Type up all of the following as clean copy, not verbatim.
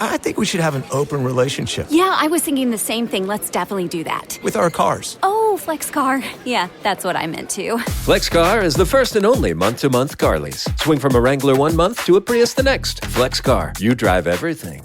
I think we should have an open relationship. Yeah, I was thinking the same thing. Let's definitely do that. With our cars. Oh, flex car. Yeah, that's what I meant too. FlexCar is the first and only month-to-month car lease. Swing from a Wrangler 1 month to a Prius the next. FlexCar. You drive everything.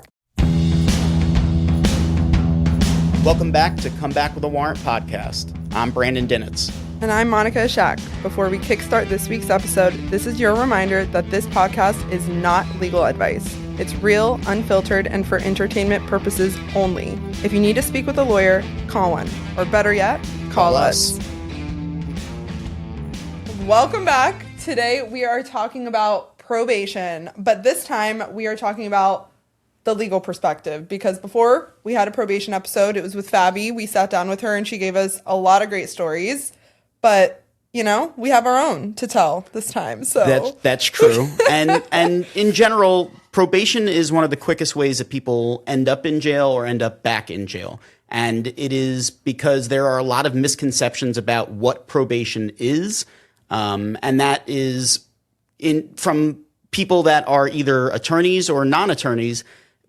Welcome back to Come Back with a Warrant podcast. I'm Brandon Dinetz. And I'm Monica Ishak. Before we kickstart this week's episode, this is your reminder that this podcast is not legal advice. It's real, unfiltered, and for entertainment purposes only. If you need to speak with a lawyer, call one. Or better yet, call us. Welcome back. Today we are talking about probation, but this time we are talking about the legal perspective, because before we had a probation episode, it was with Fabi. We sat down with her and she gave us a lot of great stories, but you know, we have our own to tell this time. So that's true. and in general, probation is one of the quickest ways that people end up in jail or end up back in jail. And it is because there are a lot of misconceptions about what probation is. And that is from people that are either attorneys or non-attorneys.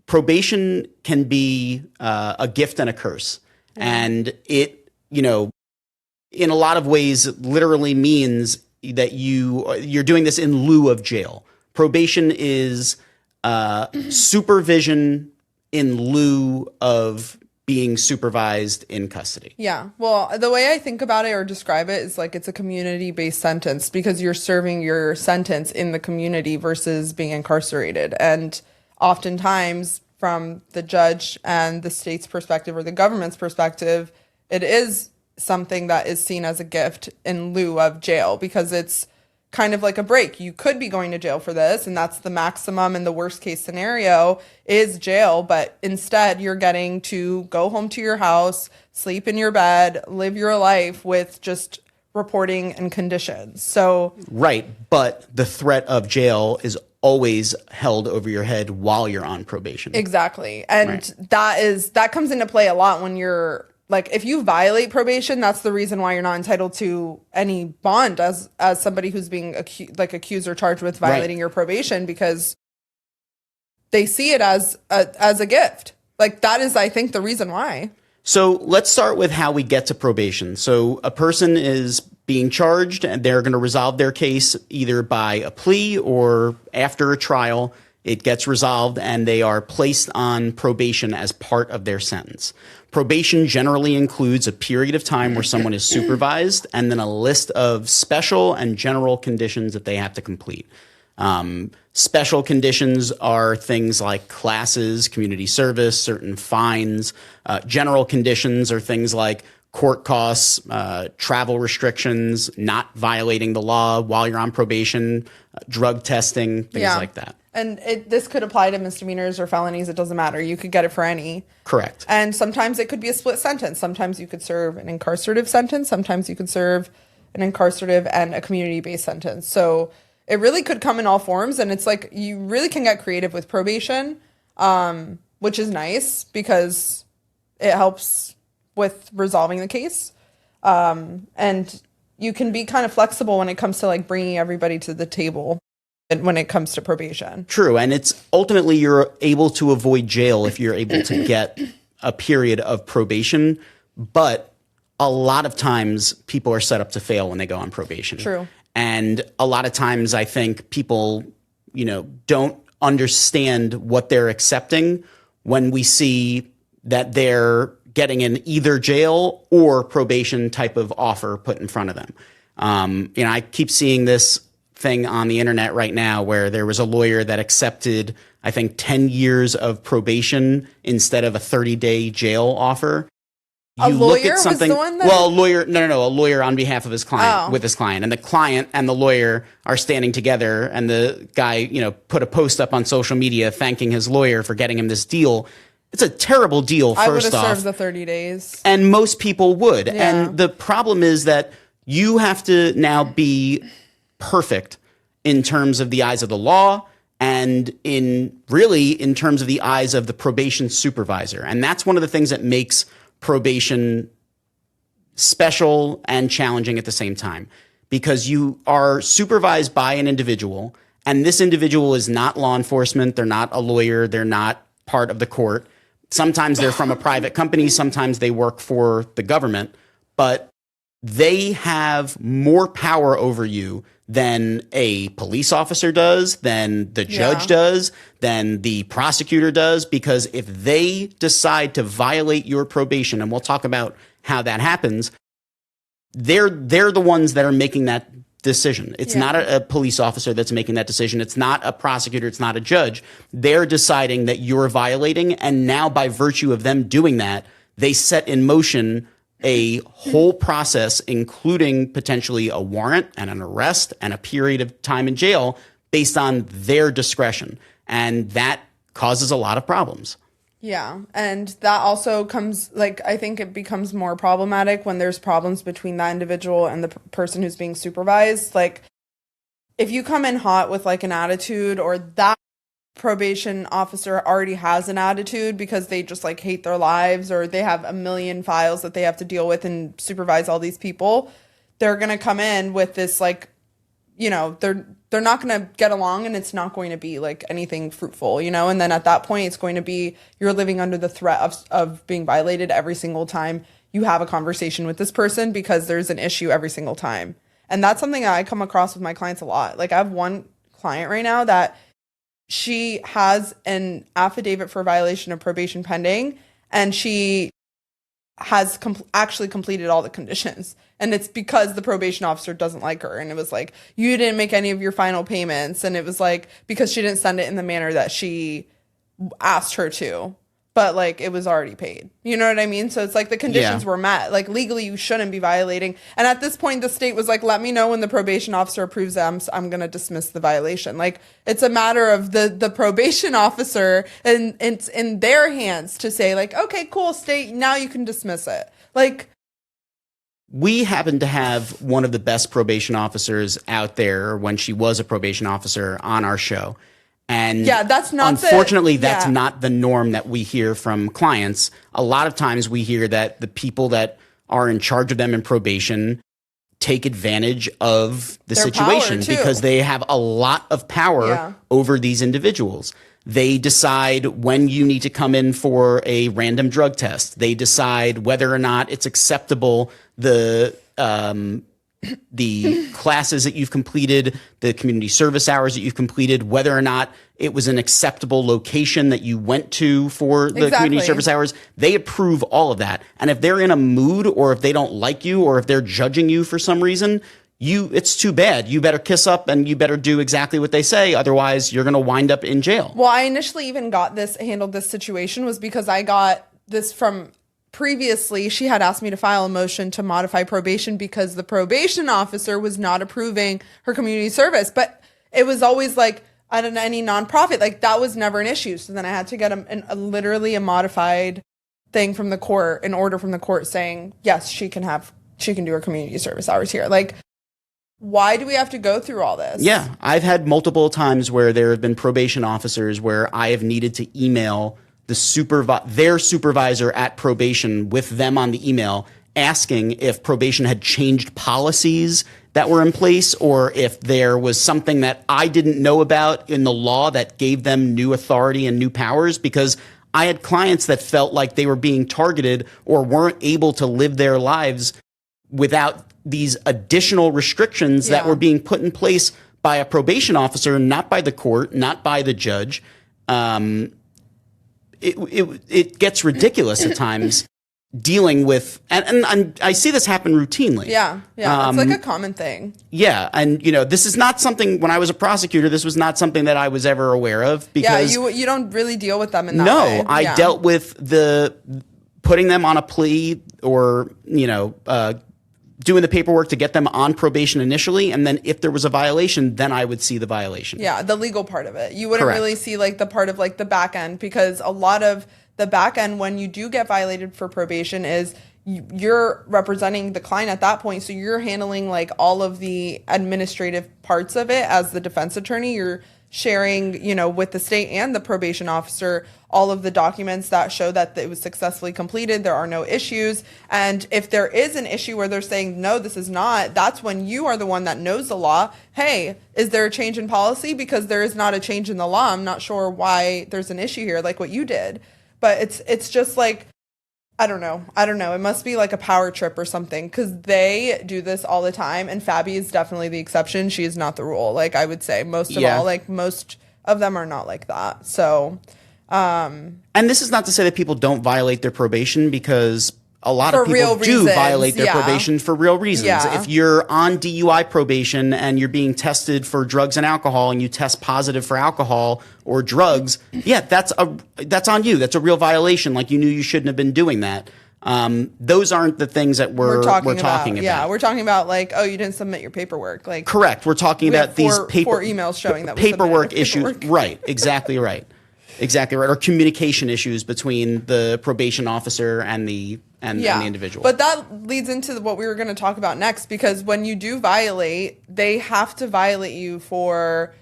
Probation can be a gift and a curse. And it, you know, in a lot of ways, literally means that you're doing this in lieu of jail. Probation is supervision in lieu of being supervised in custody. Yeah. Well, the way I think about it or describe it is like it's a community-based sentence, because you're serving your sentence in the community versus being incarcerated. And oftentimes, from the judge and the state's perspective or the government's perspective, it is something that is seen as a gift in lieu of jail, because it's kind of like a break. You could be going to jail for this, and that's the maximum and the worst case scenario is jail, but instead you're getting to go home to your house, sleep in your bed, live your life with just reporting and conditions. So right, but the threat of jail is always held over your head while you're on probation. Exactly. And that comes into play a lot when you're like, if you violate probation, that's the reason why you're not entitled to any bond as somebody who's being accused or charged with violating your probation, because they see it as a gift. Like, that is, I think, the reason why. So let's start with how we get to probation. So a person is being charged and they're going to resolve their case either by a plea or after a trial. It gets resolved and they are placed on probation as part of their sentence. Probation generally includes a period of time where someone is supervised and then a list of special and general conditions that they have to complete. Special conditions are things like classes, community service, certain fines. General conditions are things like court costs, travel restrictions, not violating the law while you're on probation, drug testing, things like that. And this could apply to misdemeanors or felonies. It doesn't matter. You could get it for any. Correct. And sometimes it could be a split sentence. Sometimes you could serve an incarcerative sentence. Sometimes you could serve an incarcerative and a community-based sentence. So it really could come in all forms. And it's like you really can get creative with probation, which is nice because it helps with resolving the case. And you can be kind of flexible when it comes to like bringing everybody to the table when it comes to probation. True. And it's ultimately you're able to avoid jail if you're able to get a period of probation. But a lot of times people are set up to fail when they go on probation. True. And a lot of times I think people, don't understand what they're accepting when we see that they're getting an either jail or probation type of offer put in front of them. I keep seeing this thing on the internet right now where there was a lawyer that accepted, I think, 10 years of probation instead of a 30-day jail offer. A lawyer was the one that... Well, a lawyer on behalf of his client, with his client. And the client and the lawyer are standing together, and the guy, put a post up on social media thanking his lawyer for getting him this deal. It's a terrible deal, first off. I would have served the 30 days. And most people would. Yeah. And the problem is that you have to now be perfect in terms of the eyes of the law and in terms of the eyes of the probation supervisor. And that's one of the things that makes probation special and challenging at the same time, because you are supervised by an individual, and this individual is not law enforcement. They're not a lawyer. They're not part of the court. Sometimes they're from a private company. Sometimes they work for the government. But they have more power over you than a police officer does, than the judge does, than the prosecutor does, because if they decide to violate your probation, and we'll talk about how that happens, they're the ones that are making that decision. It's not a police officer that's making that decision. It's not a prosecutor. It's not a judge. They're deciding that you're violating, and now by virtue of them doing that, they set in motion a whole process, including potentially a warrant and an arrest and a period of time in jail based on their discretion. And that causes a lot of problems. Yeah. And that also comes, like, I think it becomes more problematic when there's problems between that individual and the person who's being supervised. Like, if you come in hot with like an attitude, or that probation officer already has an attitude because they just like hate their lives, or they have a million files that they have to deal with and supervise all these people, they're going to come in with this, like, you know, they're not going to get along, and it's not going to be like anything fruitful, you know? And then at that point, it's going to be, you're living under the threat of being violated every single time you have a conversation with this person, because there's an issue every single time. And that's something that I come across with my clients a lot. Like, I have one client right now that she has an affidavit for violation of probation pending, and she has actually completed all the conditions. And it's because the probation officer doesn't like her. And it was like, you didn't make any of your final payments. And it was like, because she didn't send it in the manner that she asked her to. But like, it was already paid. You know what I mean? So it's like the conditions were met. Like, legally, you shouldn't be violating. And at this point, the state was like, let me know when the probation officer approves them. I'm going to dismiss the violation. Like, it's a matter of the probation officer, and it's in their hands to say like, okay, cool, state, now you can dismiss it. Like, we happen to have one of the best probation officers out there, when she was a probation officer, on our show. And that's not unfortunately, that's not the norm that we hear from clients. A lot of times we hear that the people that are in charge of them in probation take advantage of the Their situation, power, too. because they have a lot of power over these individuals. They decide when you need to come in for a random drug test. They decide whether or not it's acceptable, the classes that you've completed, the community service hours that you've completed, whether or not it was an acceptable location that you went to for the community service hours. They approve all of that. And if they're in a mood, or if they don't like you, or if they're judging you for some reason, it's too bad. You better kiss up, and you better do exactly what they say. Otherwise, you're going to wind up in jail. Well, I initially even handled this situation was because I got this from previously. She had asked me to file a motion to modify probation because the probation officer was not approving her community service. But it was always like, I don't know, any nonprofit, like, that was never an issue. So then I had to get literally a modified thing from the court, an order from the court saying, yes, she can do her community service hours here. Like, why do we have to go through all this? Yeah, I've had multiple times where there have been probation officers where I have needed to email their supervisor at probation with them on the email, asking if probation had changed policies that were in place, or if there was something that I didn't know about in the law that gave them new authority and new powers, because I had clients that felt like they were being targeted or weren't able to live their lives without these additional restrictions that were being put in place by a probation officer, not by the court, not by the judge. It gets ridiculous at times dealing with, and I see this happen routinely. Yeah. It's like a common thing. Yeah, and this is not something, when I was a prosecutor, this was not something that I was ever aware of, because you don't really deal with them in that way. No, I dealt with putting them on a plea, or doing the paperwork to get them on probation initially, and then if there was a violation, then I would see the violation. Yeah, the legal part of it. You wouldn't really see like the part of like the back end, because a lot of the back end, when you do get violated for probation, is you're representing the client at that point. So you're handling like all of the administrative parts of it as the defense attorney. You're sharing, with the state and the probation officer, all of the documents that show that it was successfully completed. There are no issues. And if there is an issue where they're saying, no, this is not, that's when you are the one that knows the law. Hey, is there a change in policy? Because there is not a change in the law. I'm not sure why there's an issue here, like what you did. But it's just like, I don't know. It must be like a power trip or something, because they do this all the time. And Fabi is definitely the exception. She is not the rule. Like I would say most of them are not like that. So, and this is not to say that people don't violate their probation, because a lot of people do reasons, violate their probation for real reasons. Yeah. If you're on DUI probation and you're being tested for drugs and alcohol, and you test positive for alcohol or drugs, that's on you. That's a real violation. Like, you knew you shouldn't have been doing that. Those aren't the things that we're talking about. Yeah, we're talking about like, oh, you didn't submit your paperwork. Like, correct. We're talking about these four emails showing that we paperwork submitted issues. paperwork. Right. Exactly right. Exactly right. Or communication issues between the probation officer and the individual. But that leads into what we were going to talk about next, because when you do violate, they have to violate you for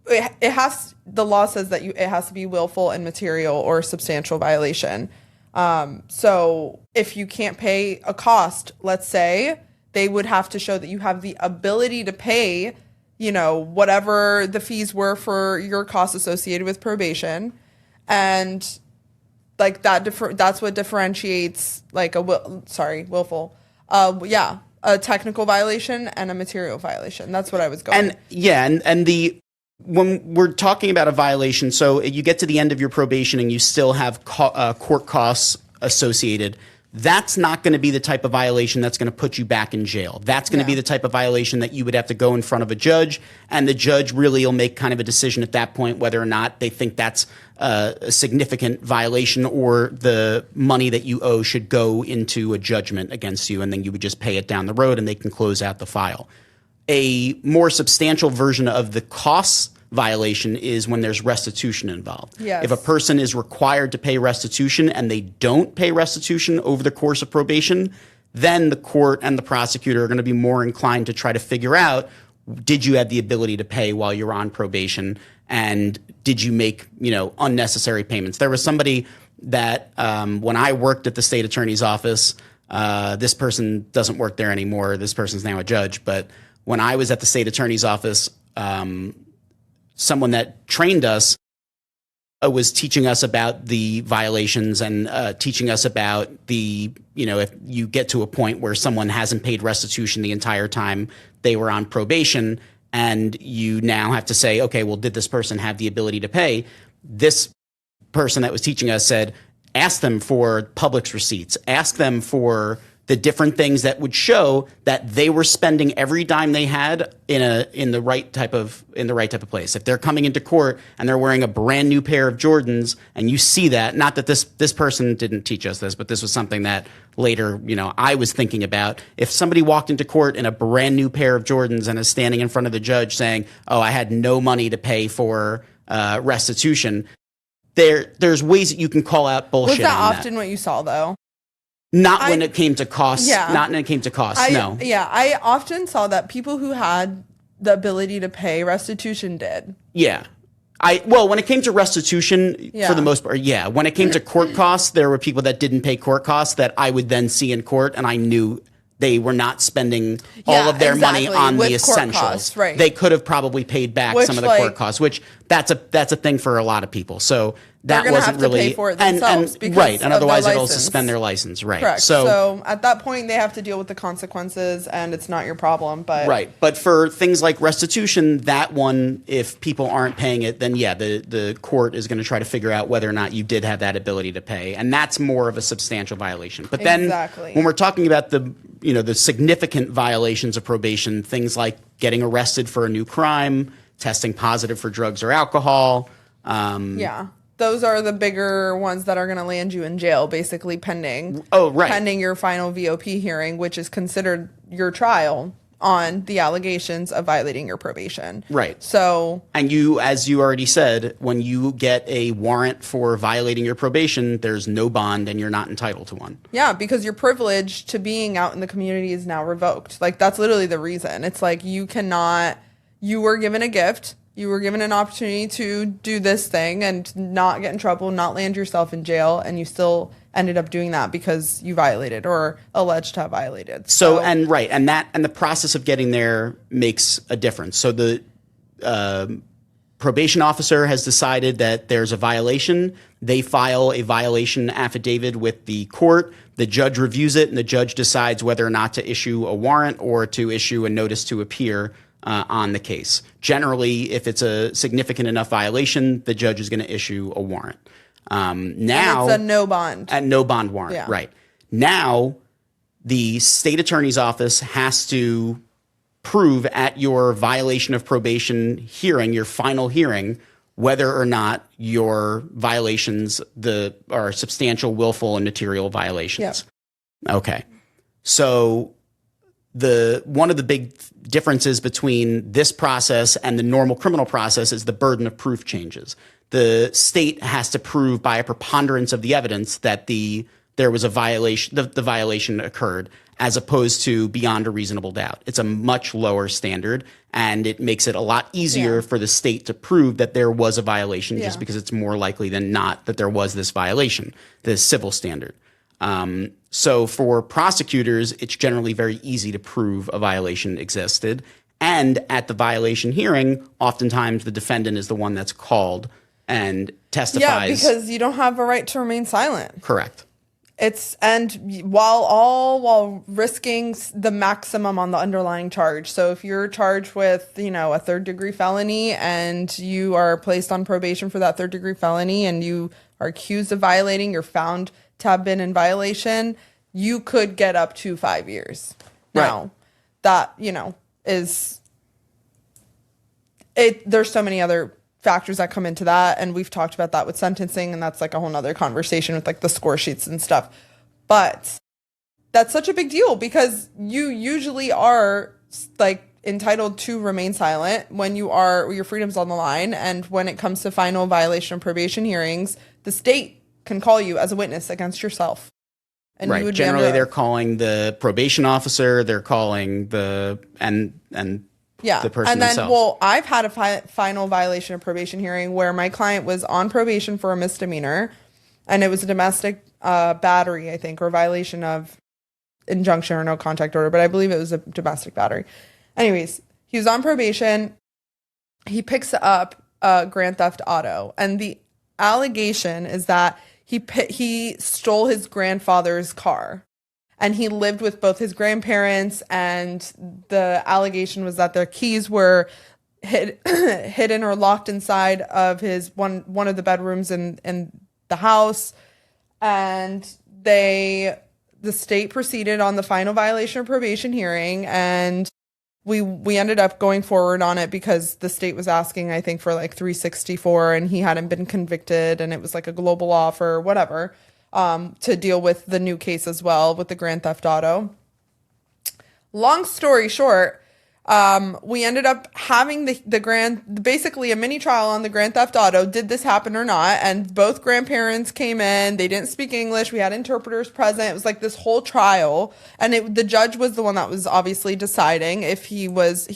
the law says that it has to be willful and material or substantial violation. So if you can't pay a cost, let's say, they would have to show that you have the ability to pay, whatever the fees were for your costs associated with probation. And like that's what differentiates like willful. A technical violation and a material violation. That's what I was going. When we're talking about a violation, so you get to the end of your probation and you still have court costs associated. That's not going to be the type of violation that's going to put you back in jail. That's going to be the type of violation that you would have to go in front of a judge, and the judge really will make kind of a decision at that point whether or not they think that's a significant violation, or the money that you owe should go into a judgment against you, and then you would just pay it down the road and they can close out the file. A more substantial version of the costs violation is when there's restitution involved. Yes. If a person is required to pay restitution and they don't pay restitution over the course of probation, then the court and the prosecutor are going to be more inclined to try to figure out, did you have the ability to pay while you're on probation, and did you make unnecessary payments? There was somebody that when I worked at the state attorney's office, this person doesn't work there anymore. This person's now a judge. But when I was at the state attorney's office, someone that trained us was teaching us about the violations and teaching us about the, if you get to a point where someone hasn't paid restitution the entire time they were on probation, and you now have to say, okay, well, did this person have the ability to pay? This person that was teaching us said, ask them for Publix receipts, ask them for the different things that would show that they were spending every dime they had in the right type of place. If they're coming into court and they're wearing a brand new pair of Jordans, and you see that, not that this person didn't teach us this, but this was something that later, I was thinking about. If somebody walked into court in a brand new pair of Jordans and is standing in front of the judge saying, "Oh, I had no money to pay for restitution," there's ways that you can call out bullshit. Was that often what you saw though? Not when it came to costs. Yeah. Not when it came to costs, no. Yeah, I often saw that people who had the ability to pay restitution did. Yeah. When it came to restitution, for the most part, yeah. When it came to court costs, there were people that didn't pay court costs that I would then see in court, and I knew they were not spending all of their money on with the essentials. Costs, right. They could have probably paid back some of the court costs, which that's a thing for a lot of people. So that wasn't really pay for it themselves and otherwise it'll suspend their license, right? Correct. So at that point, they have to deal with the consequences, and it's not your problem. But right. But for things like restitution, that one, if people aren't paying it, then the court is going to try to figure out whether or not you did have that ability to pay, and that's more of a substantial violation. But then when we're talking about the significant violations of probation, things like getting arrested for a new crime, testing positive for drugs or alcohol. Those are the bigger ones that are going to land you in jail, basically pending your final VOP hearing, which is considered your trial on the allegations of violating your probation. Right. So, and you, as you already said, when you get a warrant for violating your probation, there's no bond and you're not entitled to one. Yeah, because your privilege to being out in the community is now revoked. Like, that's literally the reason. It's like you were given a gift You were given an opportunity to do this thing and not get in trouble, not land yourself in jail, and you still ended up doing that because you violated or alleged to have violated. So and the process of getting there makes a difference. So the probation officer has decided that there's a violation. They file a violation affidavit with the court. The judge reviews it, and the judge decides whether or not to issue a warrant or to issue a notice to appear on the case. Generally, if it's a significant enough violation, the judge is going to issue a warrant. Now, and it's a no bond. A no bond warrant, Yeah. right. Now, the state attorney's office has to prove at your violation of probation hearing, your final hearing, whether or not your violations are substantial, willful, and material violations. Yeah. Okay. So one of the big differences between this process and the normal criminal process is the burden of proof changes. The state has to prove by a preponderance of the evidence that there was a violation, the violation occurred, as opposed to beyond a reasonable doubt. It's a much lower standard, and it makes it a lot easier for the state to prove that there was a violation just because it's more likely than not that there was this violation, the civil standard. So for prosecutors, it's generally very easy to prove a violation existed. And at the violation hearing, oftentimes the defendant is the one that's called and testifies. Yeah, because you don't have a right to remain silent. Correct. And while risking the maximum on the underlying charge. So if you're charged with, a third degree felony and you are placed on probation for that third degree felony and you are accused of violating, you're found to have been in violation, you could get up to 5 years. Now, that, is it. There's so many other factors that come into that, and we've talked about that with sentencing, and that's like a whole nother conversation with like the score sheets and stuff. But that's such a big deal because you usually are like entitled to remain silent when your freedom's on the line, and when it comes to final violation of probation hearings, the state can call you as a witness against yourself. And right. You would Generally, they're calling the probation officer. They're calling the person and then, themselves. Well, I've had a final violation of probation hearing where my client was on probation for a misdemeanor, and it was a domestic battery, I think, or violation of injunction or no contact order, but I believe it was a domestic battery. Anyways, he was on probation. He picks up a grand theft auto, and the allegation is that he stole his grandfather's car. And he lived with both his grandparents, and the allegation was that their keys were hidden or locked inside of his one of the bedrooms in the house. And the state proceeded on the final violation of probation hearing, and we ended up going forward on it because the state was asking, I think, for like 364, and he hadn't been convicted, and it was like a global offer or whatever. To deal with the new case as well with the grand theft auto. Long story short, we ended up having basically a mini trial on the grand theft auto. Did this happen or not? And both grandparents came in. They didn't speak English. We had interpreters present. It was like this whole trial. And the judge was the one that was obviously deciding if he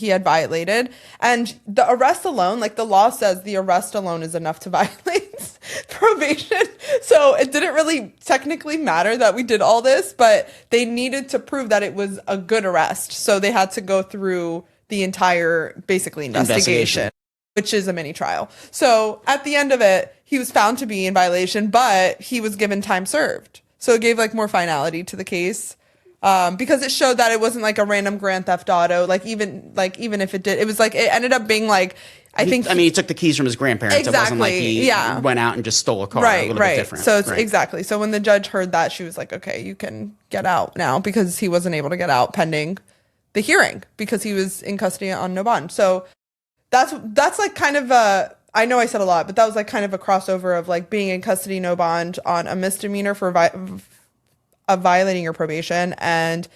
had violated. And the arrest alone, like the law says, the arrest alone is enough to violate probation. So it didn't really technically matter that we did all this, but they needed to prove that it was a good arrest. So they had to go through the entire, basically, investigation, which is a mini trial. So at the end of it, he was found to be in violation, but he was given time served. So it gave like more finality to the case. Because it showed that it wasn't like a random grand theft auto. Even if it did, it was like, it ended up being like, he took the keys from his grandparents. Exactly. It wasn't like he went out and just stole a car. Right, a little right. bit different. So it's exactly. So when the judge heard that, she was like, okay, you can get out now, because he wasn't able to get out pending the hearing because he was in custody on no bond. So that's like kind of I know I said a lot, but that was like kind of a crossover of like being in custody, no bond on a misdemeanor for violating your probation, and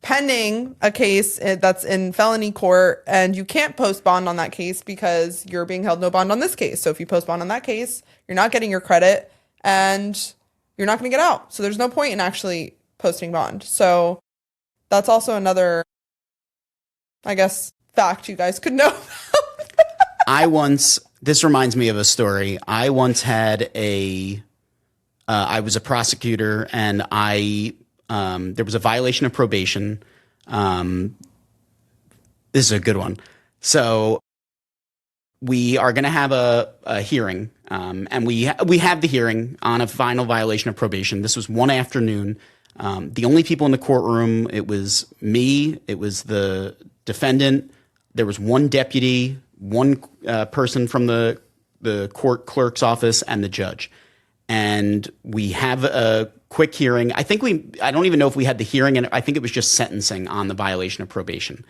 pending a case that's in felony court, and you can't post bond on that case because you're being held no bond on this case. So if you post bond on that case, you're not getting your credit and you're not going to get out. So there's no point in actually posting bond. So that's also another, I guess, fact you guys could know. This reminds me of a story. I once had I was a prosecutor, and there was a violation of probation. This is a good one. So we are going to have a hearing, and we have the hearing on a final violation of probation. This was one afternoon. The only people in the courtroom, it was me, it was the defendant, there was one deputy, one person from the court clerk's office, and the judge. And we have a quick hearing. I don't even know if we had the hearing, and I think it was just sentencing on the violation of probation.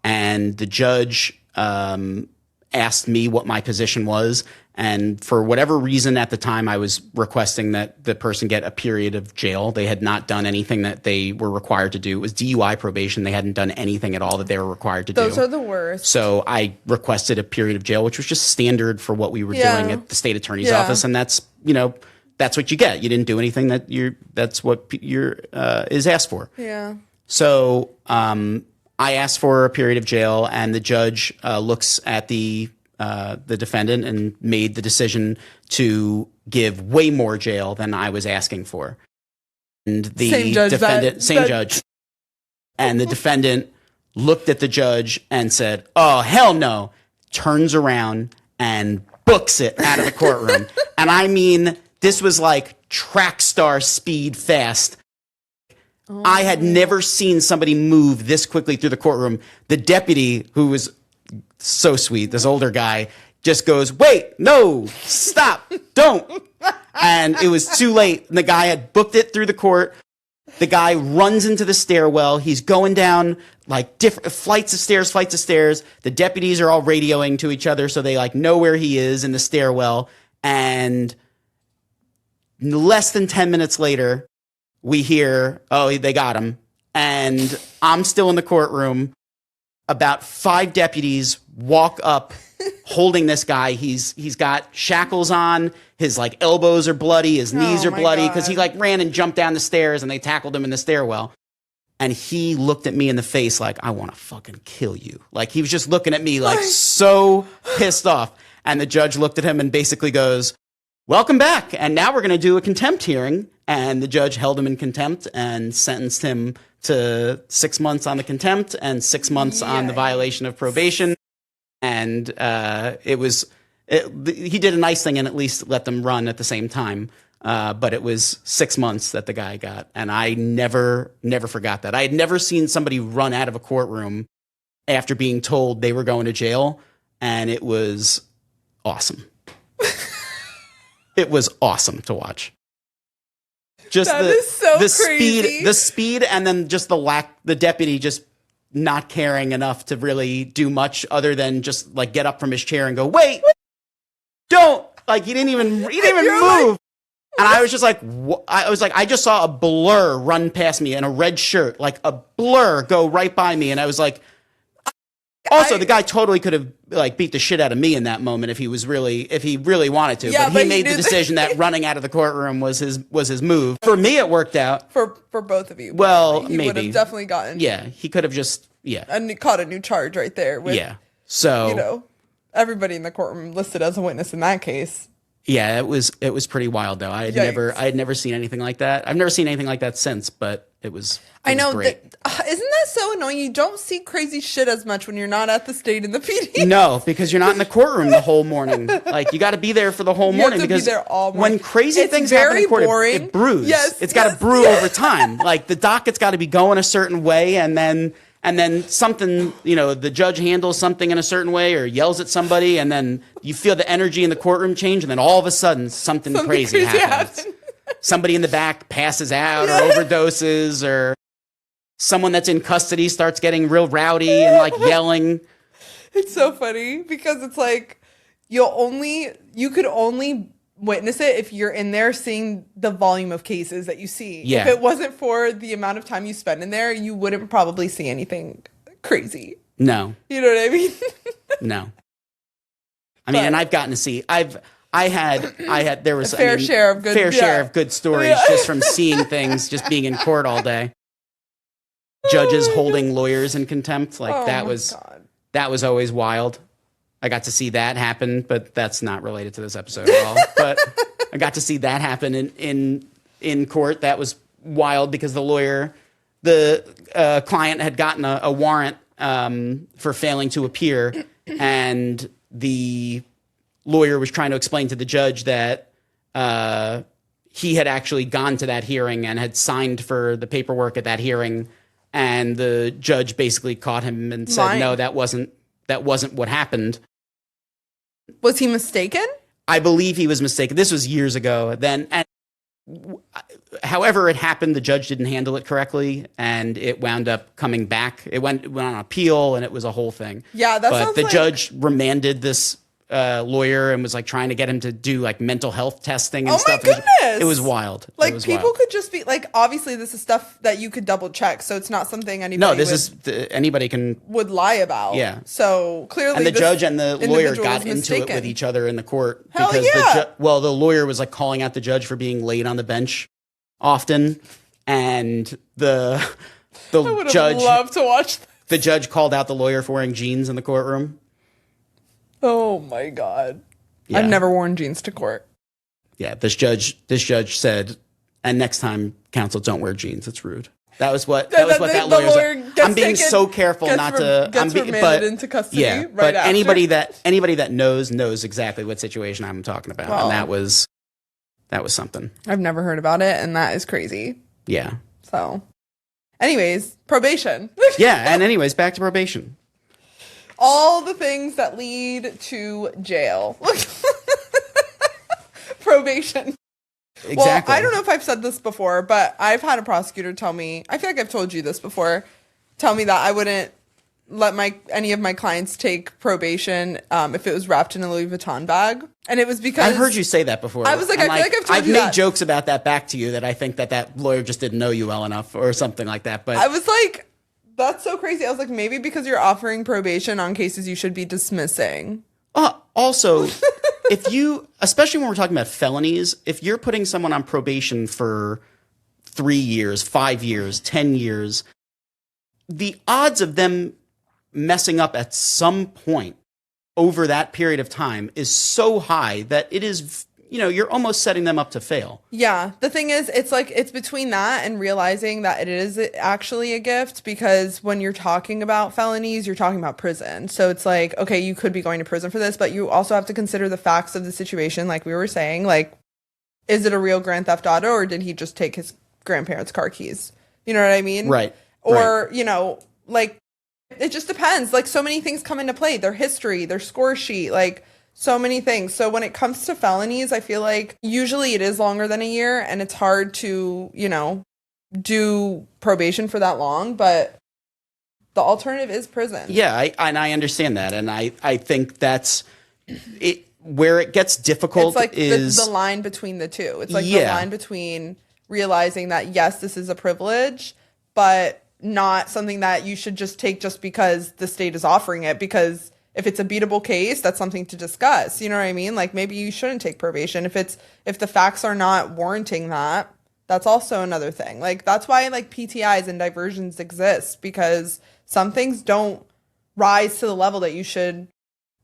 And the judge asked me what my position was. And for whatever reason at the time, I was requesting that the person get a period of jail. They had not done anything that they were required to do. It was DUI probation. They hadn't done anything at all that they were required to do. Those are the worst. So I requested a period of jail, which was just standard for what we were doing at the state attorney's office. And that's what you get. You didn't do anything that's what is asked for. Yeah. So I asked for a period of jail, and the judge looks at the defendant and made the decision to give way more jail than I was asking for. And the same judge. And the defendant looked at the judge and said, "Oh, hell no," turns around and books it out of the courtroom. And I mean, this was like track star speed fast. I had never seen somebody move this quickly through the courtroom. The deputy, who was so sweet, this older guy, just goes, "Wait, no, stop, don't." And it was too late. And the guy had booked it through the court. The guy runs into the stairwell. He's going down like different flights of stairs. The deputies are all radioing to each other, so they like know where he is in the stairwell. And less than 10 minutes later, we hear, "Oh, they got him." And I'm still in the courtroom. About 5 deputies walk up holding this guy. He's got shackles on. His like elbows are bloody. His knees are bloody because he like ran and jumped down the stairs, and they tackled him in the stairwell. And he looked at me in the face like, "I want to fucking kill you." Like he was just looking at me like so pissed off. And the judge looked at him and basically goes, "Welcome back. And now we're going to do a contempt hearing." And the judge held him in contempt and sentenced him to 6 months on the contempt and 6 months on the violation of probation. And he did a nice thing and at least let them run at the same time. But it was 6 months that the guy got. And I never forgot that. I had never seen somebody run out of a courtroom after being told they were going to jail. And it was awesome. It was awesome to watch. Just the speed, and then just the deputy just not caring enough to really do much other than just like get up from his chair and go, "Wait, don't!" Like he didn't even move. And I was just like, I just saw a blur run past me in a red shirt, like a blur go right by me, and I was like. Also, the guy totally could have like beat the shit out of me in that moment if he really wanted to. Yeah, but he made the decision that running out of the courtroom was his move. For me, it worked out. For both of you. Well, he maybe would have definitely gotten. Yeah, he could have just and caught a new charge right there. With, So everybody in the courtroom listed as a witness in that case. Yeah, it was pretty wild though. I had never seen anything like that. I've never seen anything like that since, but it was. I know. Great. Isn't that so annoying? You don't see crazy shit as much when you're not at the state and the PD. No, because you're not in the courtroom the whole morning. Like you got to be there for the whole morning because be there all morning. When crazy things happen in court, it brews. Yes, it's got to brew over time. Like the docket's got to be going a certain way, and then something, the judge handles something in a certain way or yells at somebody, and then you feel the energy in the courtroom change, and then all of a sudden something crazy happens. Somebody in the back passes out or overdoses, or someone that's in custody starts getting real rowdy and like yelling. It's so funny because it's like you could only witness it if you're in there seeing the volume of cases that you see. Yeah. If it wasn't for the amount of time you spend in there, you wouldn't probably see anything crazy. No. You know what I mean? No. I mean, and I've gotten to see, there was a fair share of good stories just from seeing things, just being in court all day. Judges holding lawyers in contempt. Like that was always wild. I got to see that happen, but that's not related to this episode at all. But I got to see that happen in court. That was wild because the client had gotten a warrant for failing to appear, and the lawyer was trying to explain to the judge that he had actually gone to that hearing and had signed for the paperwork at that hearing, and the judge basically caught him and said, Lying. "No, that wasn't what happened." Was he mistaken? I believe he was mistaken. This was years ago. However it happened, the judge didn't handle it correctly, and it wound up coming back. It went on appeal, and it was a whole thing. Yeah, that sounds the like- judge remanded this lawyer and was like trying to get him to do like mental health testing and Oh my stuff. goodness! It was wild. Like, It was people wild. could just be like, obviously this is stuff that you could double check, so it's not something No, anybody anybody can. would lie about. Yeah. So clearly, And the this judge and the lawyer individual got was into it mistaken. with each other in the court Hell because yeah! the lawyer was like calling out the judge for being late on the bench often, and I would have judge loved to watch that. the judge called out the lawyer for wearing jeans in the courtroom. Oh my god. Yeah. I've never worn jeans to court. Yeah, this judge said, and next time, counsel, don't wear jeans. It's rude. That was what that The lawyer lawyer said. gets I'm being taken- so careful gets not re- to. gets I'm being, remanded into custody Yeah, right but after. anybody that knows exactly what situation I'm talking about, Well. and that was something. I've never heard about it, and that is crazy. Yeah, So, anyways, probation. yeah. And anyways, back to probation. All the things that lead to jail. Probation. Exactly. Well, I don't know if I've said this before, but I've had a prosecutor tell me, I feel like I've told you this before, tell me that I wouldn't let any of my clients take probation if it was wrapped in a Louis Vuitton bag. And it was because I've heard you say that before. I was like, And I feel like I've told you made that. jokes about that back to you that I think that lawyer just didn't know you well enough or something like that. But I was like, that's so crazy. I was like, maybe because you're offering probation on cases you should be dismissing. Also, if you, especially when we're talking about felonies, if you're putting someone on probation for 3 years, 5 years, 10 years, the odds of them messing up at some point over that period of time is so high that it is, you're almost setting them up to fail. Yeah. The thing is, it's like, it's between that and realizing that it is actually a gift, because when you're talking about felonies, you're talking about prison. So it's like, okay, you could be going to prison for this, but you also have to consider the facts of the situation. Like we were saying, like, is it a real Grand Theft Auto, or did he just take his grandparents' car keys? You know what I mean? Right. Or, like, it just depends. Like, so many things come into play. Their history, their score sheet, like, so many things. So when it comes to felonies, I feel like usually it is longer than a year, and it's hard to, do probation for that long, but the alternative is prison. Yeah, I understand that. And I think that's it. Where it gets difficult It's like is the line between the two. It's like the Yeah. line between realizing that, yes, this is a privilege, but not something that you should just take just because the state is offering it. Because if it's a beatable case, that's something to discuss. You know what I mean? Like, maybe you shouldn't take probation. If the facts are not warranting that, that's also another thing. Like, that's why like PTIs and diversions exist, because some things don't rise to the level that you should.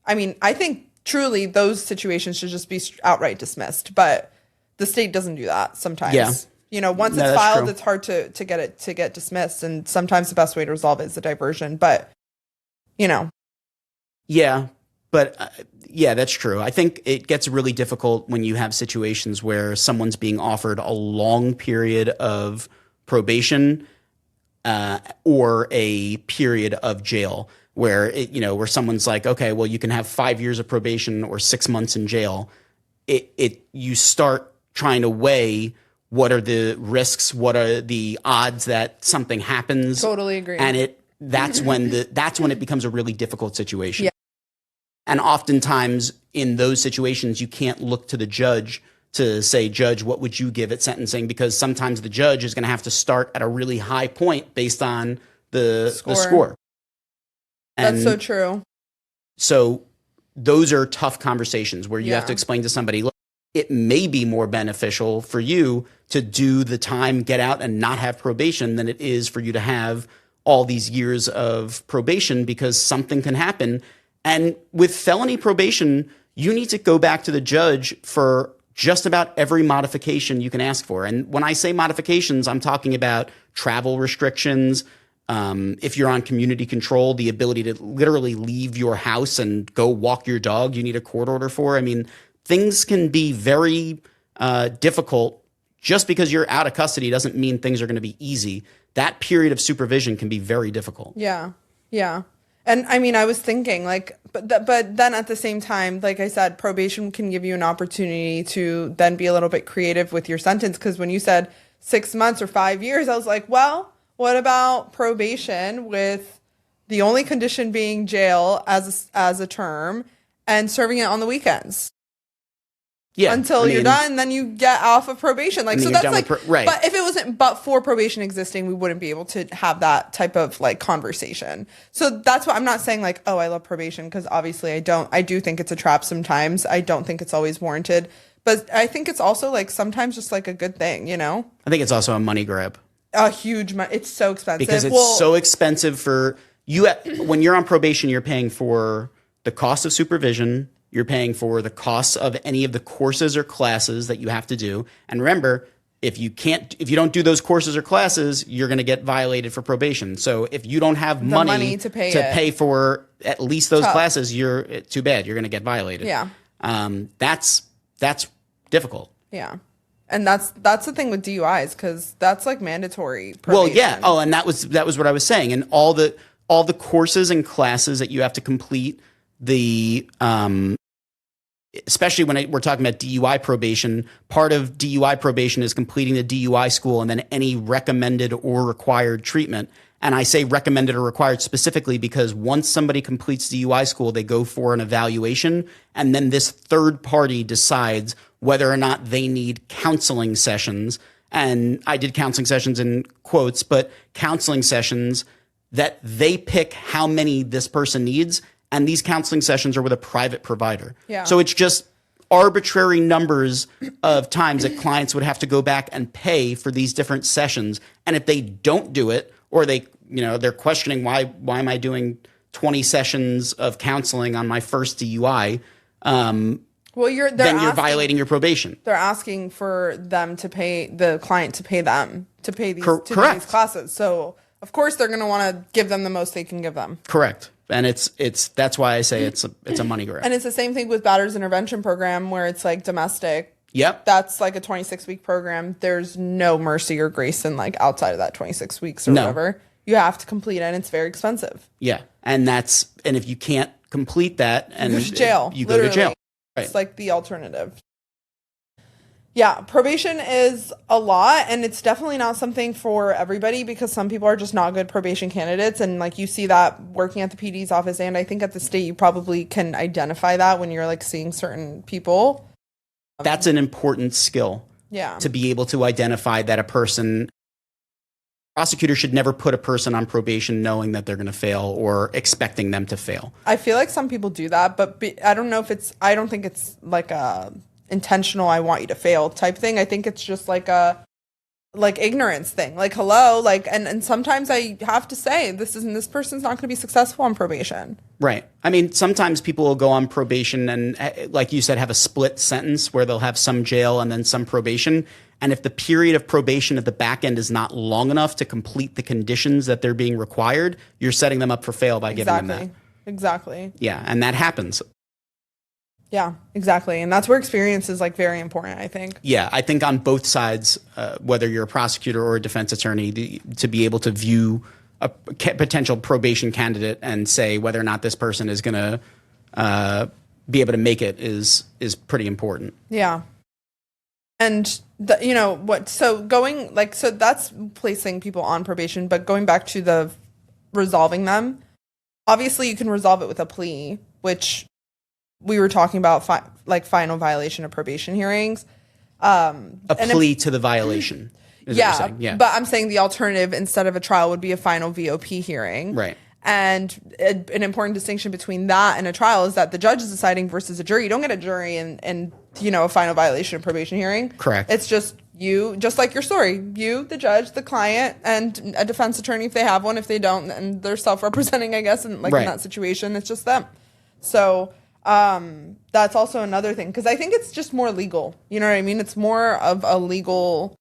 I mean, I think truly those situations should just be outright dismissed, but the state doesn't do that sometimes. Yeah. Once No, it's that's filed, true. it's hard to get dismissed, and sometimes the best way to resolve it is a diversion. But Yeah, but yeah, that's true. I think it gets really difficult when you have situations where someone's being offered a long period of probation or a period of jail, where where someone's like, okay, well, you can have 5 years of probation or 6 months in jail. You start trying to weigh what are the risks, what are the odds that something happens. Totally agree. And that's when it becomes a really difficult situation. Yeah. And oftentimes in those situations, you can't look to the judge to say, Judge, what would you give at sentencing? Because sometimes the judge is going to have to start at a really high point based on the score. That's so true. So those are tough conversations where you have to Yeah. explain to somebody, look, it may be more beneficial for you to do the time, get out, and not have probation than it is for you to have all these years of probation, because something can happen. And with felony probation, you need to go back to the judge for just about every modification you can ask for. And when I say modifications, I'm talking about travel restrictions. If you're on community control, the ability to literally leave your house and go walk your dog, you need a court order for. I mean, things can be very difficult. Just because you're out of custody doesn't mean things are going to be easy. That period of supervision can be very difficult. Yeah. Yeah. And I mean, I was thinking like, but then at the same time, like I said, probation can give you an opportunity to then be a little bit creative with your sentence. Because when you said 6 months or 5 years, I was like, well, what about probation with the only condition being jail as a term and serving it on the weekends? Yeah, until you're done, then you get off of probation. Like, so that's like, right. But if it wasn't but for probation existing, we wouldn't be able to have that type of like conversation. So that's what I'm not saying like, oh, I love probation, because obviously I don't. I do think it's a trap sometimes. I don't think it's always warranted, but I think it's also like sometimes just like a good thing, you know? I think it's also a money grab. A huge money. It's so expensive. Because it's so expensive for you. When you're on probation, you're paying for the cost of supervision. You're paying for the costs of any of the courses or classes that you have to do. And remember, if you don't do those courses or classes, you're going to get violated for probation. So if you don't have money to pay for at least those classes, you're too bad. You're going to get violated. Yeah. That's difficult. Yeah. And that's the thing with DUIs, because that's like mandatory probation. Well, yeah. Oh, and that was what I was saying. And all the courses and classes that you have to complete, especially when we're talking about DUI probation, part of DUI probation is completing the DUI school and then any recommended or required treatment. And I say recommended or required specifically because once somebody completes DUI school, they go for an evaluation, and then this third party decides whether or not they need counseling sessions. And I did counseling sessions in quotes, but counseling sessions that they pick how many this person needs. And these counseling sessions are with a private provider. Yeah. So it's just arbitrary numbers of times that clients would have to go back and pay for these different sessions. And if they don't do it, or they're questioning why am I doing 20 sessions of counseling on my first DUI? Then you're violating your probation. They're asking for them to pay the client to pay them to pay these to do these classes. So of course they're going to want to give them the most they can give them. Correct. And it's that's why I say it's a money grab. And it's the same thing with batter's intervention program, where it's like domestic. Yep. That's like a 26-week program. There's no mercy or grace in like outside of that 26 weeks or whatever. You have to complete it, and it's very expensive. Yeah. And if you can't complete that, and you go to jail. You go to jail. Right. It's like the alternative. Yeah, probation is a lot, and it's definitely not something for everybody, because some people are just not good probation candidates. And like you see that working at the PD's office, and I think at the state, you probably can identify that when you're like seeing certain people. That's an important skill. Yeah. To be able to identify that prosecutor should never put a person on probation knowing that they're going to fail or expecting them to fail. I feel like some people do that, but I don't know if I don't think it's like a intentional I want you to fail type thing. I think it's just like a ignorance thing. Like, hello, like, and sometimes I have to say this person's not going to be successful on probation. Right. I mean, sometimes people will go on probation and, like you said, have a split sentence where they'll have some jail and then some probation. And if the period of probation at the back end is not long enough to complete the conditions that they're being required, you're setting them up for fail by giving them that. Exactly. Yeah. And that happens. Yeah, exactly. And that's where experience is like very important, I think. Yeah, I think on both sides, whether you're a prosecutor or a defense attorney, to be able to view a potential probation candidate and say whether or not this person is going to be able to make it is pretty important. Yeah. And so that's placing people on probation, but going back to the resolving them, obviously you can resolve it with a plea, which we were talking about final violation of probation hearings. A plea to the violation. Yeah, but I'm saying the alternative instead of a trial would be a final VOP hearing. Right. And an important distinction between that and a trial is that the judge is deciding versus a jury. You don't get a jury in a final violation of probation hearing. Correct. It's just you, just like your story. You, the judge, the client, and a defense attorney if they have one. If they don't, and they're self-representing, I guess, and in that situation, it's just them. So that's also another thing, because I think it's just more legal. You know what I mean? It's more of a legal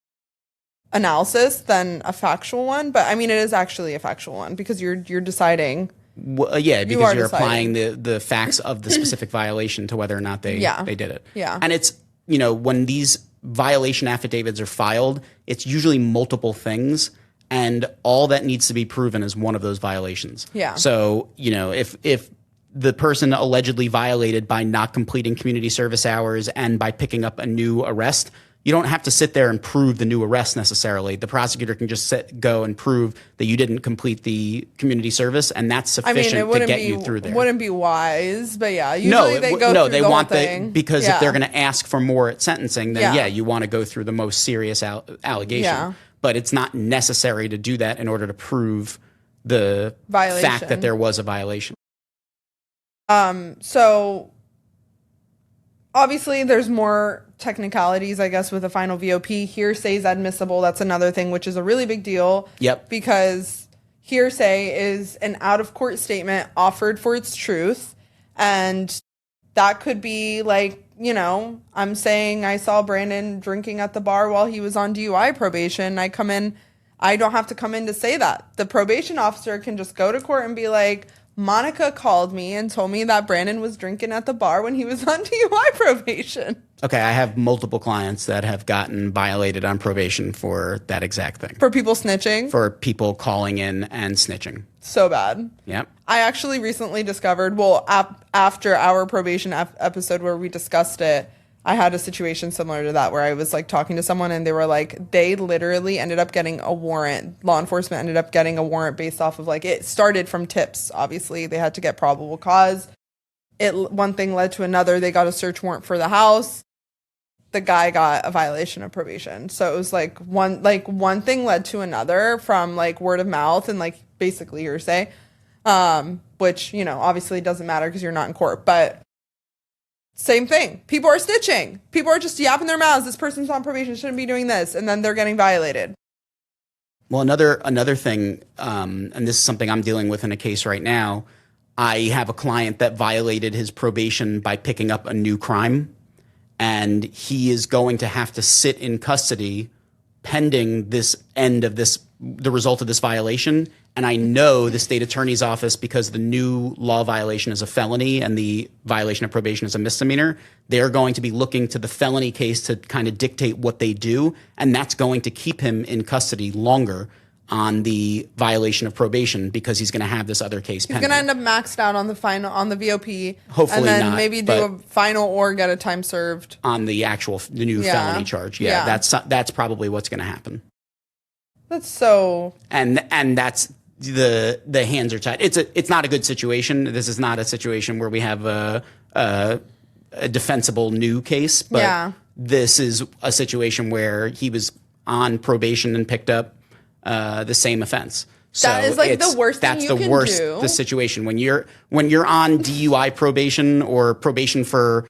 analysis than a factual one. But I mean, it is actually a factual one because you're deciding. Well, yeah, because you're applying the facts of the specific violation to whether or not they did it. Yeah. And it's, when these violation affidavits are filed, it's usually multiple things, and all that needs to be proven is one of those violations. Yeah. So, if the person allegedly violated by not completing community service hours and by picking up a new arrest, you don't have to sit there and prove the new arrest necessarily. The prosecutor can just go and prove that you didn't complete the community service, and that's sufficient to get you through there. Wouldn't be wise, but yeah, usually they go through the whole thing. Because if they're going to ask for more at sentencing, then you want to go through the most serious allegation. Yeah. But it's not necessary to do that in order to prove the Violation. fact that there was a violation. So obviously there's more technicalities, I guess, with a final VOP. Hearsay is admissible. That's another thing, which is a really big deal. Yep. Because hearsay is an out-of-court statement offered for its truth. And that could be like, I'm saying I saw Brandon drinking at the bar while he was on DUI probation. I don't have to come in to say that. The probation officer can just go to court and be like, Monica called me and told me that Brandon was drinking at the bar when he was on DUI probation. Okay, I have multiple clients that have gotten violated on probation for that exact thing. For people snitching? For people calling in and snitching. So bad. Yep. I actually recently discovered, after our probation episode where we discussed it, I had a situation similar to that where I was like talking to someone and they were like, they literally ended up getting a warrant. Law enforcement ended up getting a warrant based off of it started from tips. Obviously they had to get probable cause. One thing led to another. They got a search warrant for the house. The guy got a violation of probation. So it was one thing led to another from word of mouth and basically hearsay, which, obviously doesn't matter because you're not in court, but same thing. People are snitching. People are just yapping their mouths. This person's on probation, shouldn't be doing this. And then they're getting violated. Well, another thing, and this is something I'm dealing with in a case right now. I have a client that violated his probation by picking up a new crime. And he is going to have to sit in custody pending the result of this violation. And I know the state attorney's office, because the new law violation is a felony and the violation of probation is a misdemeanor, they're going to be looking to the felony case to kind of dictate what they do. And that's going to keep him in custody longer on the violation of probation because he's going to have this other case pending. He's going to end up maxed out on the VOP. Hopefully and then not, maybe do a final or get a time served on the new felony charge. Yeah, that's probably what's going to happen. That's so. And that's the hands are tied. It's not a good situation. This is not a situation where we have a defensible new case, but this is a situation where he was on probation and picked up the same offense. So that is the worst thing you can do. That's the worst the situation when you're on DUI probation or probation for.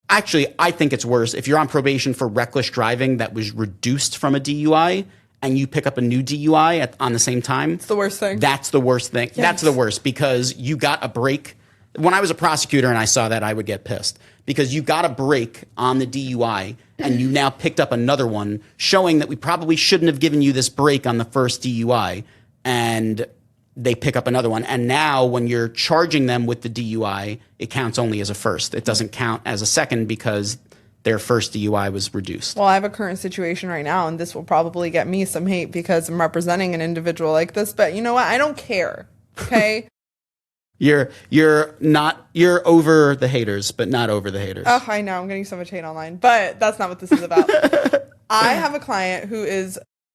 Actually, I think it's worse if you're on probation for reckless driving that was reduced from a DUI and you pick up a new DUI on the same time. It's the worst thing. That's the worst thing. Yes. That's the worst because you got a break. When I was a prosecutor and I saw that, I would get pissed because you got a break on the DUI and you now picked up another one showing that we probably shouldn't have given you this break on the first DUI, and they pick up another one. And now when you're charging them with the DUI, it counts only as a first. It doesn't count as a second because their first DUI was reduced. Well, I have a current situation right now, and this will probably get me some hate because I'm representing an individual like this. But you know what? I don't care. Okay. You're over the haters, but not over the haters. Oh, I know. I'm getting so much hate online, but that's not what this is about. I have a client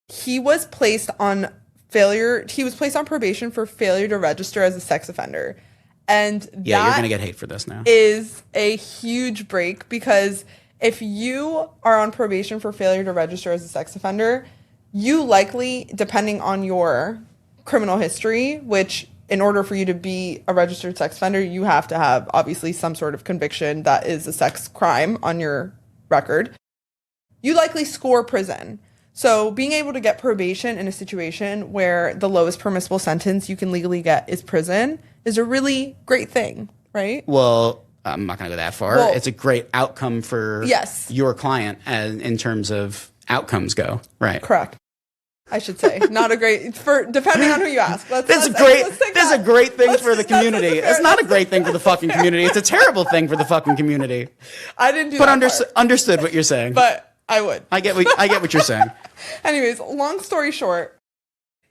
he was placed on probation for failure to register as a sex offender. And you're going to get hate for this now. Is a huge break because if you are on probation for failure to register as a sex offender, you likely, depending on your criminal history, which in order for you to be a registered sex offender, you have to have obviously some sort of conviction that is a sex crime on your record. You likely score prison. So being able to get probation in a situation where the lowest permissible sentence you can legally get is prison is a really great thing, right? Well, I'm not going to go that far. Well, it's a great outcome for your client in terms of outcomes go. Right. Correct. I should say not a great for depending on who you ask. This is a great thing for the community. It's not a great thing for the fucking community. It's a terrible thing for the fucking community. I didn't do but that. Understood what you're saying. But I would. I get what you're saying. Anyways, long story short,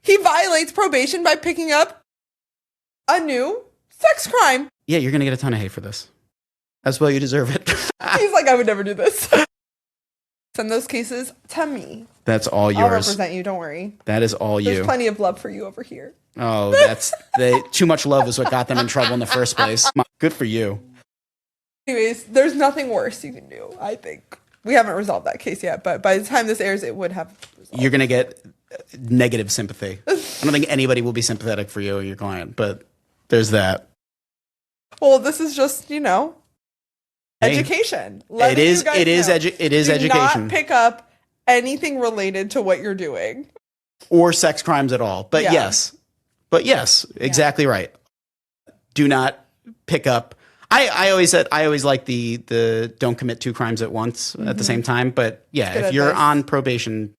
he violates probation by picking up a new sex crime. Yeah, you're gonna get a ton of hate for this. As well, you deserve it. He's like, I would never do this. Send those cases to me. That's all yours. I'll represent you. Don't worry. That is all you. There's plenty of love for you over here. Oh, too much love is what got them in trouble in the first place. Good for you. Anyways, there's nothing worse you can do. I think we haven't resolved that case yet, but by the time this airs, it would have resolved. You're gonna get negative sympathy. I don't think anybody will be sympathetic for you or your client, but there's that. Well, this is just education. It is education. Not pick up anything related to what you're doing or sex crimes at all. But yes, exactly right. Do not pick up. I always like the don't commit two crimes at once at the same time. But yeah, if you're on probation,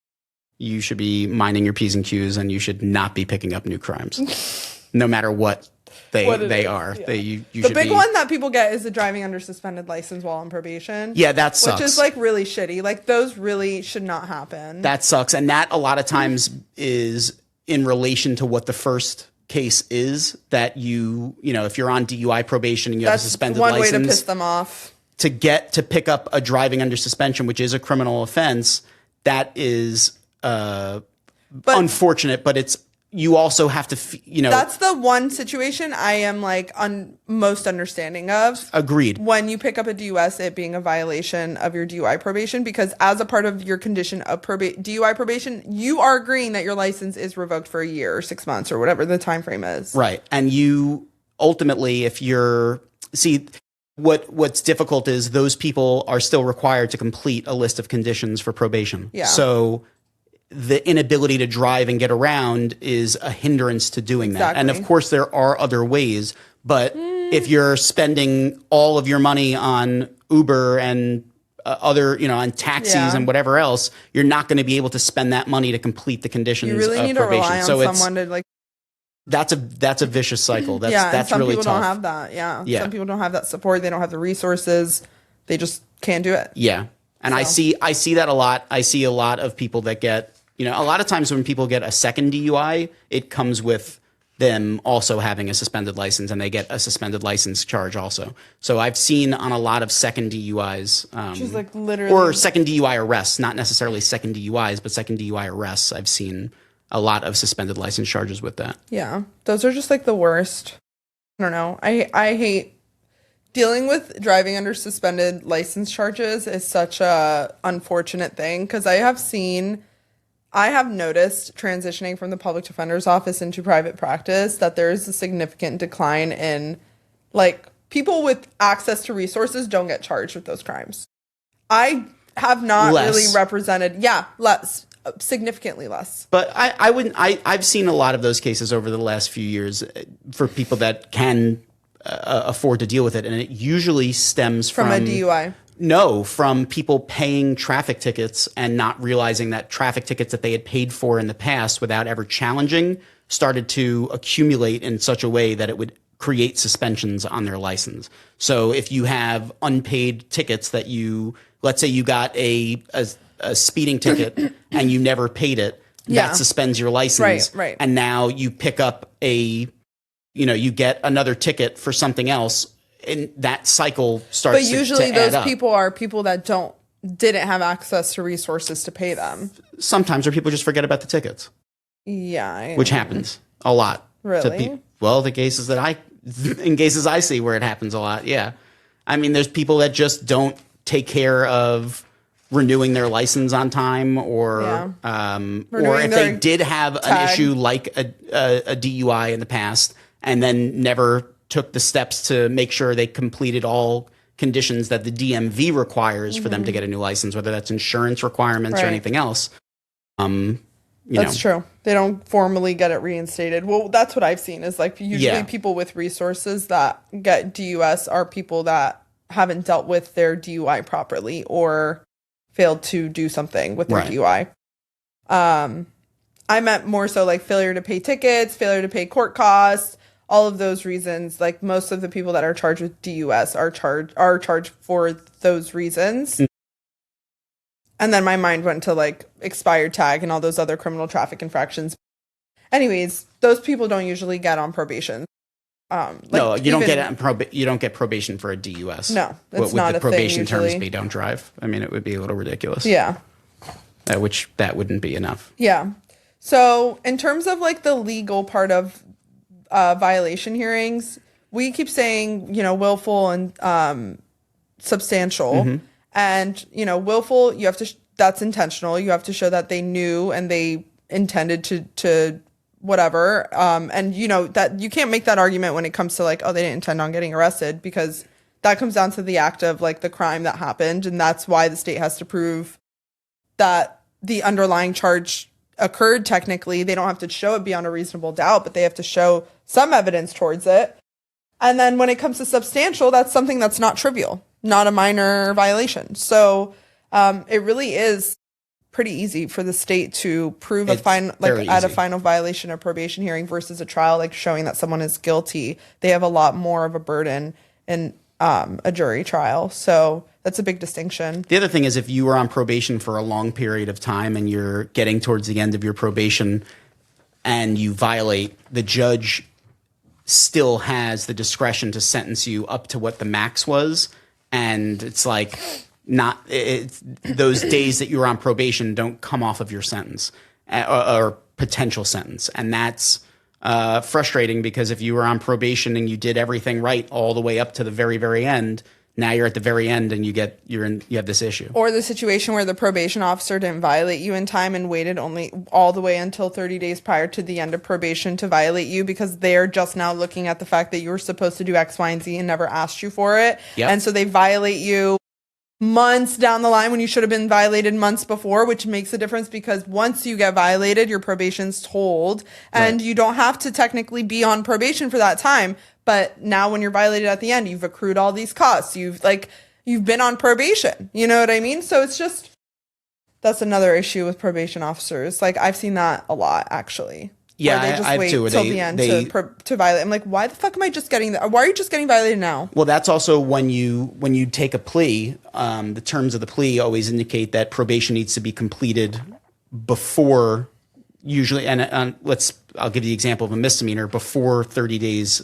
you should be minding your P's and Q's, and you should not be picking up new crimes, no matter what they are. Yeah. The big one that people get is the driving under suspended license while on probation. Yeah, that sucks. Which is like really shitty. Like those really should not happen. That sucks. And that a lot of times is in relation to what the first case is, that if you're on DUI probation and you have a suspended license. One way to piss them off. To pick up a driving under suspension, which is a criminal offense, that is unfortunate, but you also have to, That's the one situation I am like most understanding of. Agreed. When you pick up a DUS, it being a violation of your DUI probation, because as a part of your condition of DUI probation, you are agreeing that your license is revoked for a year or 6 months or whatever the time frame is. Right. And you ultimately, what's difficult is those people are still required to complete a list of conditions for probation. Yeah. So the inability to drive and get around is a hindrance to doing that. And of course there are other ways, but if you're spending all of your money on Uber and other, on taxis and whatever else, you're not going to be able to spend that money to complete the conditions of probation. You really need to rely on someone to like. That's a vicious cycle. That's and some really people tough. don't have that. Yeah. Some people don't have that support. They don't have the resources. They just can't do it. Yeah. And I see that a lot. I see a lot of people that get, a lot of times when people get a second DUI, it comes with them also having a suspended license, and they get a suspended license charge also. So I've seen on a lot of second DUIs, which is like literally, or second DUI arrests, not necessarily second DUIs, but second DUI arrests. I've seen a lot of suspended license charges with that. Yeah, those are just like the worst. I don't know. I hate dealing with driving under suspended license charges. Is such a unfortunate thing, because I have noticed transitioning from the public defender's office into private practice that there is a significant decline in, like, people with access to resources don't get charged with those crimes. I have not really represented, significantly less. But I've seen a lot of those cases over the last few years for people that can afford to deal with it, and it usually stems from a DUI. No, from people paying traffic tickets and not realizing that traffic tickets that they had paid for in the past without ever challenging started to accumulate in such a way that it would create suspensions on their license. So if you have unpaid tickets that let's say you got a speeding ticket and you never paid it, that suspends your license. Right. And now you pick up you get another ticket for something else, and that cycle starts. But usually those add up. people are people that didn't have access to resources to pay them. Sometimes, or people just forget about the tickets. Yeah, which happens a lot. Really? In cases I see where it happens a lot. Yeah, I mean, there's people that just don't take care of renewing their license on time, or if they did have an issue like a DUI in the past, and then never took the steps to make sure they completed all conditions that the DMV requires for them to get a new license, whether that's insurance requirements or anything else. That's true. They don't formally get it reinstated. Well, that's what I've seen is like usually Yeah. people with resources that get DUS are people that haven't dealt with their DUI properly or failed to do something with their Right. DUI. I meant more so like failure to pay tickets, failure to pay court costs, all of those reasons. Like most of the people that are charged with DUS are charged for those reasons. And then my mind went to like expired tag and all those other criminal traffic infractions. Anyways, those people don't usually get on probation. No, you don't get it on you don't get probation for a DUS. No, it's What not would the a thing probation terms usually. be? Don't drive. I mean, it would be a little ridiculous. Yeah. Which that wouldn't be enough. Yeah. So in terms of like the legal part of violation hearings, we keep saying, willful and substantial. And, willful, you have to, that's intentional. You have to show that they knew and they intended to whatever. And, that you can't make that argument when it comes to like, oh, they didn't intend on getting arrested, because that comes down to the act of like the crime that happened. And that's why the state has to prove that the underlying charge occurred technically. They don't have to show it beyond a reasonable doubt, but they have to show some evidence towards it. And then when it comes to substantial, that's something that's not trivial, not a minor violation. So it really is pretty easy for the state to prove It's very at a easy. final violation of probation hearing versus a trial, like showing that someone is guilty. They have a lot more of a burden in a jury trial. So that's a big distinction. The other thing is, if you were on probation for a long period of time and you're getting towards the end of your probation and you violate, the judge still has the discretion to sentence you up to what the max was. And it's like those days that you were on probation don't come off of your sentence or potential sentence. And that's frustrating, because if you were on probation and you did everything right all the way up to the very, very end, now you're at the very end and you have this issue. Or the situation where the probation officer didn't violate you in time and waited only all the way until 30 days prior to the end of probation to violate you, because they're just now looking at the fact that you were supposed to do X, Y, and Z and never asked you for it. Yep. And so they violate you months down the line when you should have been violated months before, which makes a difference, because once you get violated, your probation's told, and you don't have to technically be on probation for that time. But now when you're violated at the end, you've accrued all these costs. You've been on probation. You know what I mean? So it's just, that's another issue with probation officers. Like, I've seen that a lot, actually. Yeah, where they just I have wait too. till the end to violate. I'm like, why the fuck am I just getting that? Why are you just getting violated now? Well, that's also when you take a plea, the terms of the plea always indicate that probation needs to be completed before, usually, and I'll give you the example of a misdemeanor, before 30 days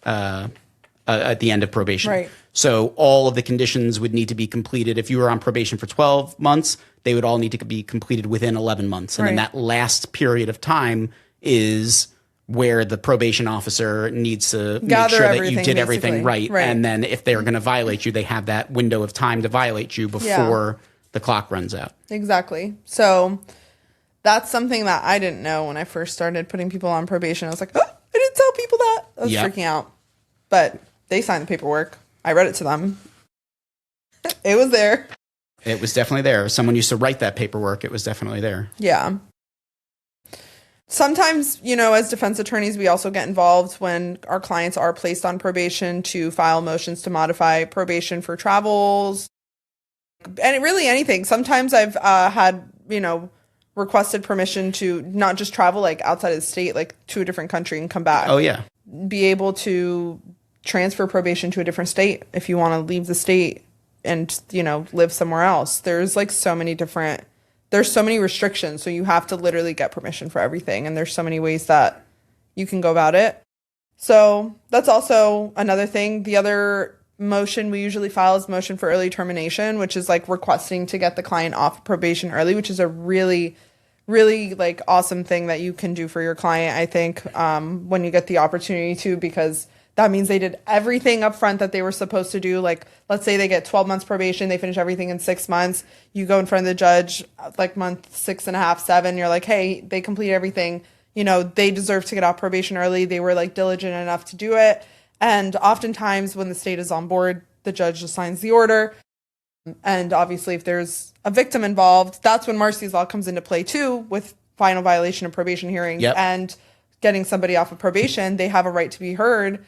at the end of probation. Right. So all of the conditions would need to be completed. If you were on probation for 12 months, they would all need to be completed within 11 months. And then Right. that last period of time is where the probation officer needs to make Gather sure that you everything, did everything basically. right. And then if they're going to violate you, they have that window of time to violate you before the clock runs out. Exactly. So that's something that I didn't know when I first started putting people on probation. I was like, oh, I didn't tell people that. I was freaking out. But they signed the paperwork. I read it to them. It was there. It was definitely there. If someone used to write that paperwork, it was definitely there. Yeah. Sometimes, as defense attorneys, we also get involved when our clients are placed on probation to file motions to modify probation for travels. And really anything. Sometimes I've had, requested permission to not just travel like outside of the state, like to a different country and come back. Oh, yeah. Be able to transfer probation to a different state if you want to leave the state and, live somewhere else. There's so many restrictions. So you have to literally get permission for everything. And there's so many ways that you can go about it. So that's also another thing. The other motion we usually file is motion for early termination, which is requesting to get the client off probation early, which is a really, really awesome thing that you can do for your client, I think, when you get the opportunity to, because that means they did everything up front that they were supposed to do. Let's say they get 12 months probation, they finish everything in 6 months. You go in front of the judge, month 6.5, 7. You're like, hey, they complete everything. They deserve to get off probation early. They were diligent enough to do it. And oftentimes when the state is on board, the judge just signs the order. And obviously if there's a victim involved, that's when Marcy's Law comes into play too, with final violation of probation hearings Yep. and getting somebody off of probation, they have a right to be heard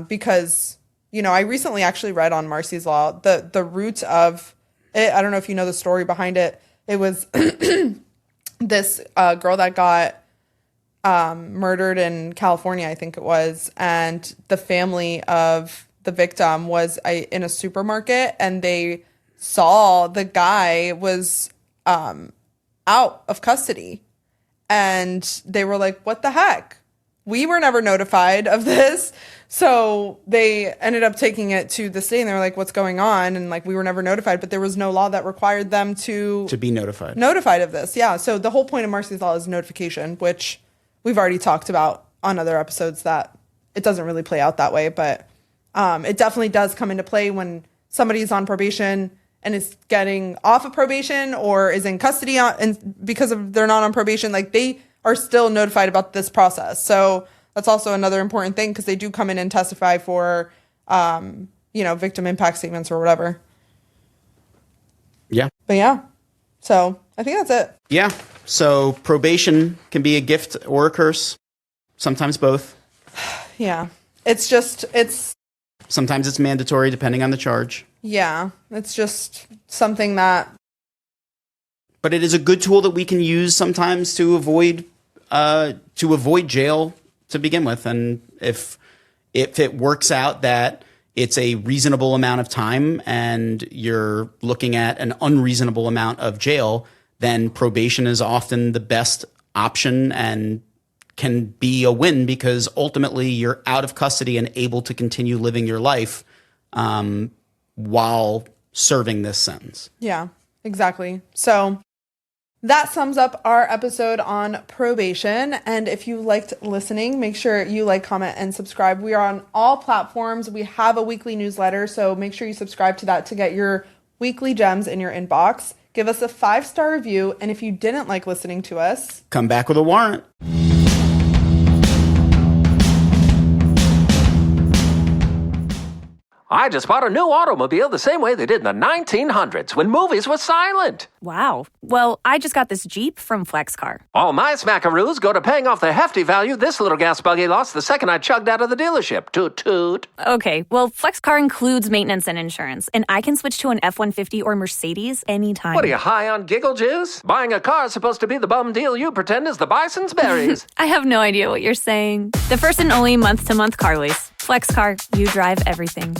because, I recently actually read on Marcy's Law, the root of it. I don't know if you know the story behind it. It was this girl that got murdered in California, I think it was, and the family of the victim was in a supermarket, and they saw the guy was out of custody, and they were like, what the heck? We were never notified of this. So they ended up taking it to the state, and they were like, what's going on? And we were never notified, but there was no law that required them to be notified. Notified of this. Yeah. So the whole point of Marcy's Law is notification, which we've already talked about on other episodes, that it doesn't really play out that way, but it definitely does come into play when somebody's on probation and is getting off of probation or is in custody and because of they're not on probation, they are still notified about this process. So that's also another important thing, because they do come in and testify for, victim impact statements or whatever. Yeah. But yeah, so I think that's it. Yeah. So probation can be a gift or a curse. Sometimes both. Yeah. Sometimes it's mandatory depending on the charge. Yeah. It's just something that. But it is a good tool that we can use sometimes to avoid jail to begin with. And if it works out that it's a reasonable amount of time and you're looking at an unreasonable amount of jail, then probation is often the best option and can be a win, because ultimately you're out of custody and able to continue living your life while serving this sentence. Yeah, exactly. So that sums up our episode on probation. And if you liked listening, make sure you like, comment, and subscribe. We are on all platforms. We have a weekly newsletter, so make sure you subscribe to that to get your weekly gems in your inbox. Give us a 5-star review. And if you didn't like listening to us, come back with a warrant. I just bought a new automobile the same way they did in the 1900s when movies were silent. Wow. Well, I just got this Jeep from FlexCar. All my smackaroos go to paying off the hefty value this little gas buggy lost the second I chugged out of the dealership. Toot toot. Okay, well, FlexCar includes maintenance and insurance, and I can switch to an F-150 or Mercedes anytime. What are you, high on giggle juice? Buying a car is supposed to be the bum deal you pretend is the bison's berries. I have no idea what you're saying. The first and only month-to-month car lease. FlexCar, you drive everything.